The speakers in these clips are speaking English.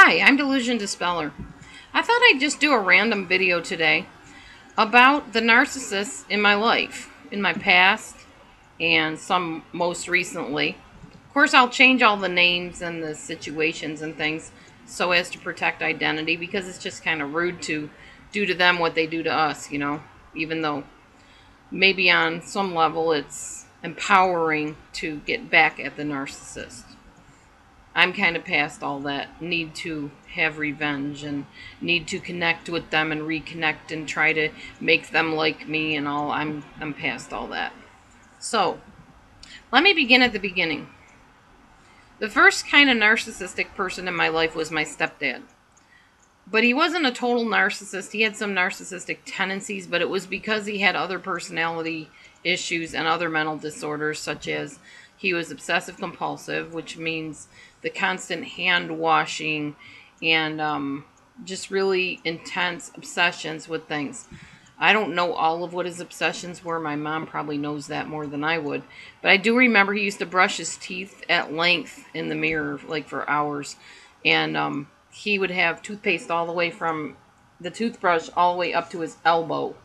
Hi, I'm Delusion Dispeller. I thought I'd just do a random video today about the narcissists in my life, in my past, and some most recently. Of course, I'll change all the names and the situations and things so as to protect identity because it's just kind of rude to do to them what they do to us, even though maybe on some level it's empowering to get back at the narcissist. I'm kind of past all that need to have revenge and need to connect with them and reconnect and try to make them like me and all. I'm past all that. So, let me begin at the beginning. The first kind of narcissistic person in my life was my stepdad. But he wasn't a total narcissist. He had some narcissistic tendencies, but it was because he had other personality issues and other mental disorders, such as he was obsessive compulsive, which means the constant hand washing and just really intense obsessions with things. I don't know all of what his obsessions were. My mom probably knows that more than I would. But I do remember he used to brush his teeth at length in the mirror, like for hours. And he would have toothpaste all the way from the toothbrush all the way up to his elbow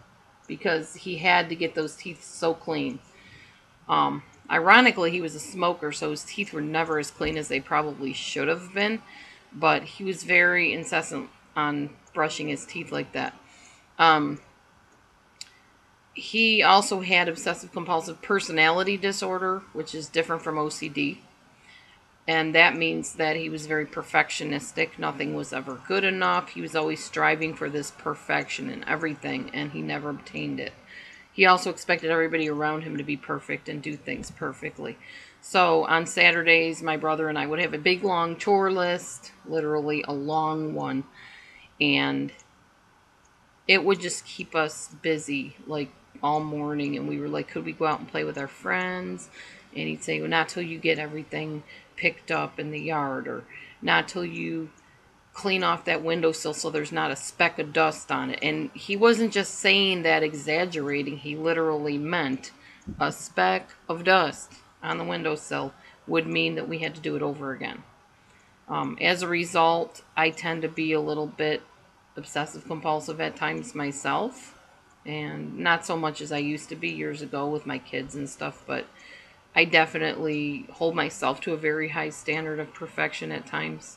because he had to get those teeth so clean. Ironically, he was a smoker, so his teeth were never as clean as they probably should have been. But he was very incessant on brushing his teeth like that. He also had obsessive compulsive personality disorder, which is different from OCD. And that means that he was very perfectionistic. Nothing was ever good enough. He was always striving for this perfection in everything, and he never obtained it. He also expected everybody around him to be perfect and do things perfectly. So on Saturdays, my brother and I would have a big, long chore list, literally a long one. And it would just keep us busy, like, all morning. And we were like, could we go out and play with our friends? And he'd say, well, not till you get everything picked up in the yard, or not till you clean off that windowsill so there's not a speck of dust on it. And he wasn't just saying that exaggerating. He literally meant a speck of dust on the windowsill would mean that we had to do it over again. As a result, I tend to be a little bit obsessive compulsive at times myself, and not so much as I used to be years ago with my kids and stuff, but I definitely hold myself to a very high standard of perfection at times.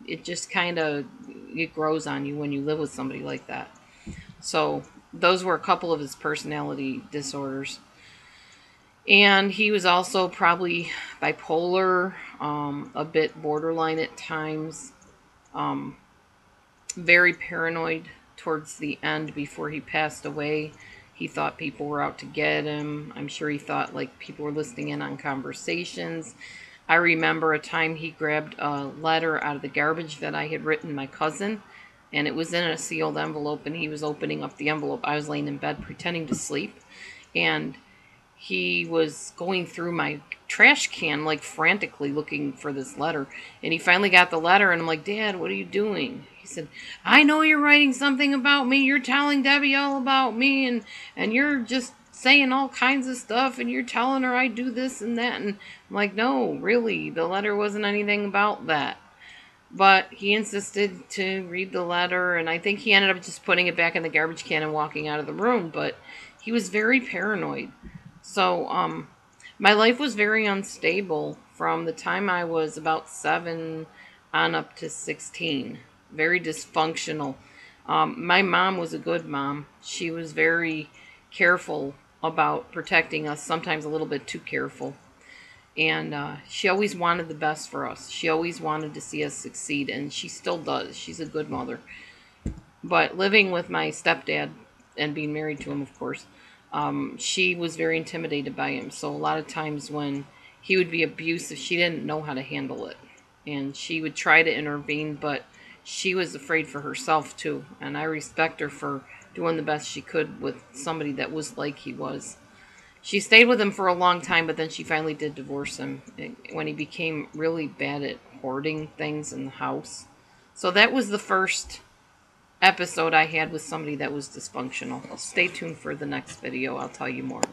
It just kind of, it grows on you when you live with somebody like that. So those were a couple of his personality disorders. And he was also probably bipolar, a bit borderline at times, very paranoid towards the end before he passed away. He thought people were out to get him. I'm sure he thought like people were listening in on conversations. I remember a time he grabbed a letter out of the garbage that I had written my cousin, and it was in a sealed envelope, and he was opening up the envelope. I was laying in bed pretending to sleep, and he was going through my trash can like frantically looking for this letter, and he finally got the letter, and I'm like, Dad, what are you doing? He said, I know you're writing something about me. You're telling Debbie all about me, and you're just saying all kinds of stuff, and you're telling her I do this and that. And I'm like, no, really, the letter wasn't anything about that. But he insisted to read the letter, and I think he ended up just putting it back in the garbage can and walking out of the room. But he was very paranoid. So my life was very unstable from the time I was about 7 on up to 16. Very dysfunctional. My mom was a good mom. She was very careful about protecting us, sometimes a little bit too careful. And she always wanted the best for us. She always wanted to see us succeed, and she still does. She's a good mother. But living with my stepdad and being married to him, of course, she was very intimidated by him. So a lot of times when he would be abusive, she didn't know how to handle it. And she would try to intervene, but she was afraid for herself too. And I respect her for doing the best she could with somebody that was like he was. She stayed with him for a long time, but then she finally did divorce him when he became really bad at hoarding things in the house. So that was the first episode I had with somebody that was dysfunctional. Stay tuned for the next video. I'll tell you more.